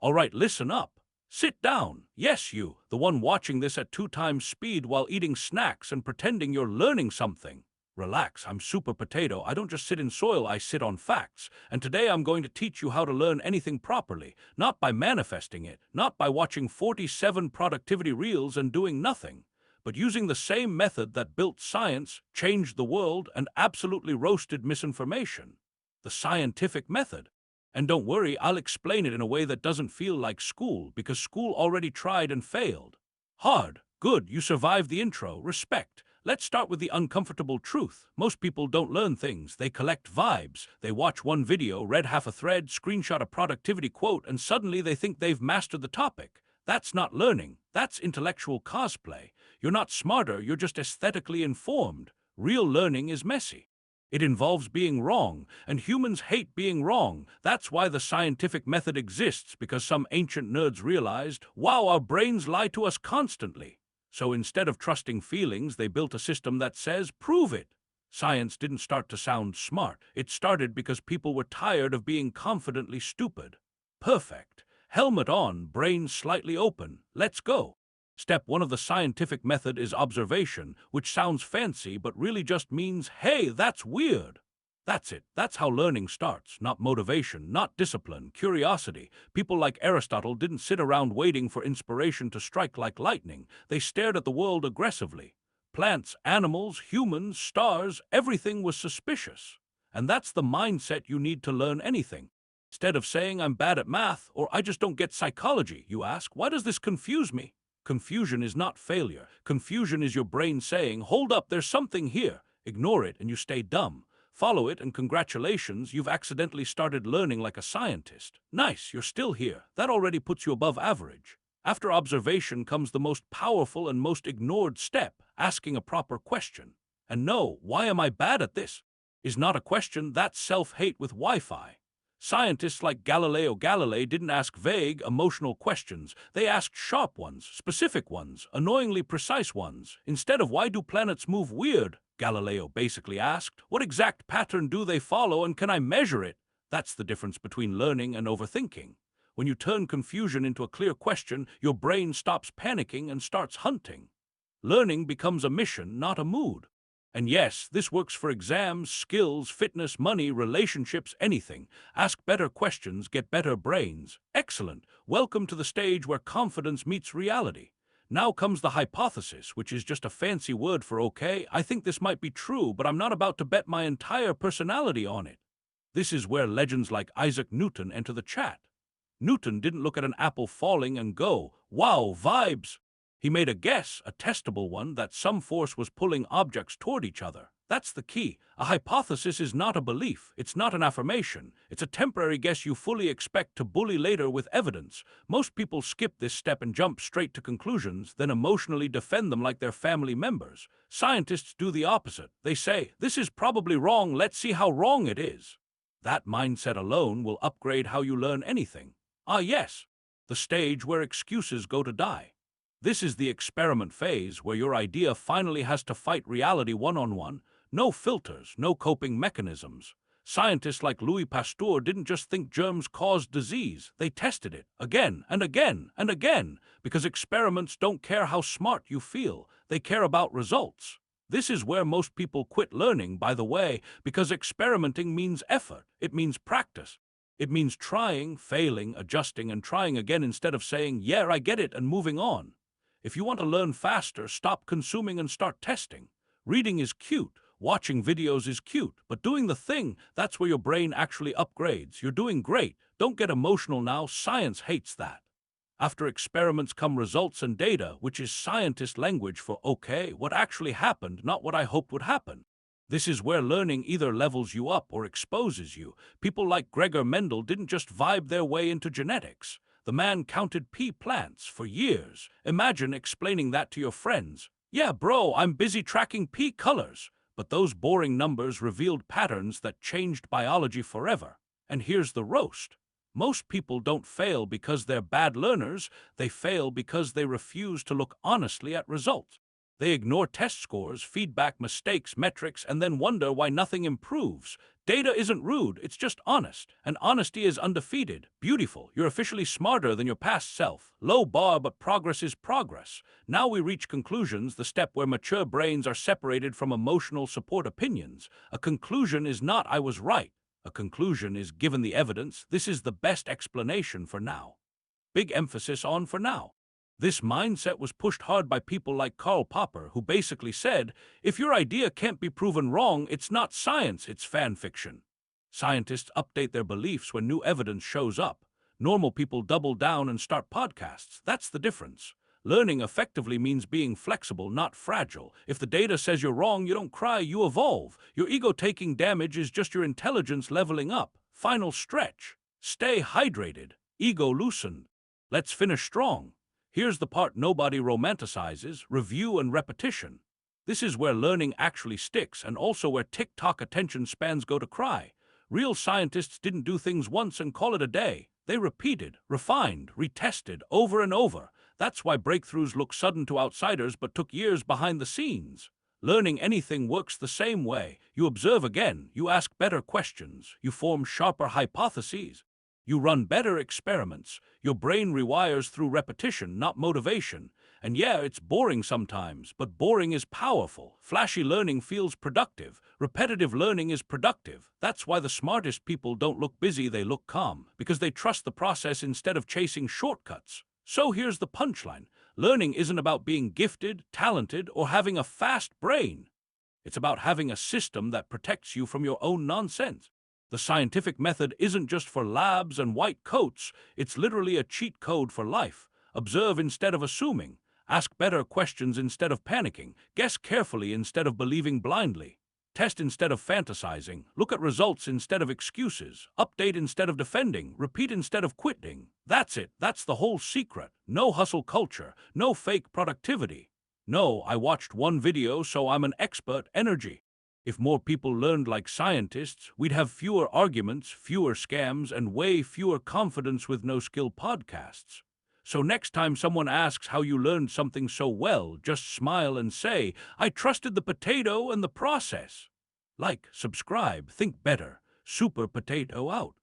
All right, listen up. Sit down. Yes, you, the one watching this at 2 times speed while eating snacks and pretending you're learning something. Relax, I'm Super Potato. I don't just sit in soil, I sit on facts. And today I'm going to teach you how to learn anything properly, not by manifesting it, not by watching 47 productivity reels and doing nothing, but using the same method that built science, changed the world, and absolutely roasted misinformation. The scientific method. And don't worry, I'll explain it in a way that doesn't feel like school, because school already tried and failed. Hard. Good, you survived the intro. Respect. Let's start with the uncomfortable truth. Most people don't learn things, they collect vibes. They watch one video, read half a thread, screenshot a productivity quote, and suddenly they think they've mastered the topic. That's not learning, that's intellectual cosplay. You're not smarter, you're just aesthetically informed. Real learning is messy. It involves being wrong, and humans hate being wrong. That's why the scientific method exists, because some ancient nerds realized, wow, our brains lie to us constantly. So instead of trusting feelings, they built a system that says, prove it. Science didn't start to sound smart. It started because people were tired of being confidently stupid. Perfect. Helmet on, brain slightly open. Let's go. Step 1 of the scientific method is observation, which sounds fancy but really just means, hey, that's weird. That's it. That's how learning starts. Not motivation, not discipline, curiosity. People like Aristotle didn't sit around waiting for inspiration to strike like lightning. They stared at the world aggressively. Plants, animals, humans, stars, everything was suspicious. And that's the mindset you need to learn anything. Instead of saying, I'm bad at math, or I just don't get psychology, you ask, why does this confuse me? Confusion is not failure. Confusion is your brain saying, hold up, there's something here. Ignore it and you stay dumb. Follow it and congratulations, you've accidentally started learning like a scientist. Nice, you're still here. That already puts you above average. After observation comes the most powerful and most ignored step, asking a proper question. And no, why am I bad at this? Is not a question, that's self-hate with Wi-Fi. Scientists like Galileo Galilei didn't ask vague, emotional questions. They asked sharp ones, specific ones, annoyingly precise ones. Instead of why do planets move weird, Galileo basically asked, what exact pattern do they follow and can I measure it? That's the difference between learning and overthinking. When you turn confusion into a clear question, your brain stops panicking and starts hunting. Learning becomes a mission, not a mood. And yes, this works for exams, skills, fitness, money, relationships, anything. Ask better questions, get better brains. Excellent. Welcome to the stage where confidence meets reality. Now comes the hypothesis, which is just a fancy word for okay, I think this might be true, but I'm not about to bet my entire personality on it. This is where legends like Isaac Newton enter the chat. Newton didn't look at an apple falling and go, wow, vibes. He made a guess, a testable one, that some force was pulling objects toward each other. That's the key. A hypothesis is not a belief. It's not an affirmation. It's a temporary guess you fully expect to bully later with evidence. Most people skip this step and jump straight to conclusions, then emotionally defend them like they're family members. Scientists do the opposite. They say, this is probably wrong, let's see how wrong it is. That mindset alone will upgrade how you learn anything. Ah yes, the stage where excuses go to die. This is the experiment phase where your idea finally has to fight reality one-on-one. No filters, no coping mechanisms. Scientists like Louis Pasteur didn't just think germs caused disease. They tested it again and again and again, because experiments don't care how smart you feel. They care about results. This is where most people quit learning, by the way, because experimenting means effort. It means practice. It means trying, failing, adjusting, and trying again instead of saying, yeah, I get it, and moving on. If you want to learn faster, stop consuming and start testing. Reading is cute, watching videos is cute, but doing the thing, that's where your brain actually upgrades. You're doing great. Don't get emotional now, science hates that. After experiments come results and data, which is scientist language for okay, what actually happened, not what I hoped would happen. This is where learning either levels you up or exposes you. People like Gregor Mendel didn't just vibe their way into genetics. The man counted pea plants for years. Imagine explaining that to your friends. Yeah, bro, I'm busy tracking pea colors. But those boring numbers revealed patterns that changed biology forever. And here's the roast. Most people don't fail because they're bad learners. They fail because they refuse to look honestly at results. They ignore test scores, feedback, mistakes, metrics, and then wonder why nothing improves. Data isn't rude, it's just honest. And honesty is undefeated. Beautiful. You're officially smarter than your past self. Low bar, but progress is progress. Now we reach conclusions, the step where mature brains are separated from emotional support opinions. A conclusion is not "I was right." A conclusion is "given the evidence, this is the best explanation for now." Big emphasis on "for now." This mindset was pushed hard by people like Karl Popper, who basically said, if your idea can't be proven wrong, it's not science, it's fan fiction. Scientists update their beliefs when new evidence shows up. Normal people double down and start podcasts. That's the difference. Learning effectively means being flexible, not fragile. If the data says you're wrong, you don't cry, you evolve. Your ego taking damage is just your intelligence leveling up. Final stretch. Stay hydrated. Ego loosened. Let's finish strong. Here's the part nobody romanticizes: review and repetition. This is where learning actually sticks, and also where TikTok attention spans go to cry. Real scientists didn't do things once and call it a day. They repeated, refined, retested over and over. That's why breakthroughs look sudden to outsiders but took years behind the scenes. Learning anything works the same way. You observe again, you ask better questions, you form sharper hypotheses. You run better experiments. Your brain rewires through repetition, not motivation. And yeah, it's boring sometimes, but boring is powerful. Flashy learning feels productive. Repetitive learning is productive. That's why the smartest people don't look busy, they look calm, because they trust the process instead of chasing shortcuts. So here's the punchline. Learning isn't about being gifted, talented, or having a fast brain. It's about having a system that protects you from your own nonsense. The scientific method isn't just for labs and white coats, it's literally a cheat code for life. Observe instead of assuming. Ask better questions instead of panicking. Guess carefully instead of believing blindly. Test instead of fantasizing. Look at results instead of excuses. Update instead of defending. Repeat instead of quitting. That's it. That's the whole secret. No hustle culture. No fake productivity. No, I watched one video, so I'm an expert energy. If more people learned like scientists, we'd have fewer arguments, fewer scams, and way fewer confidence with no skill podcasts. So next time someone asks how you learned something so well, just smile and say, I trusted the potato and the process. Like, subscribe, think better. Super Potato out.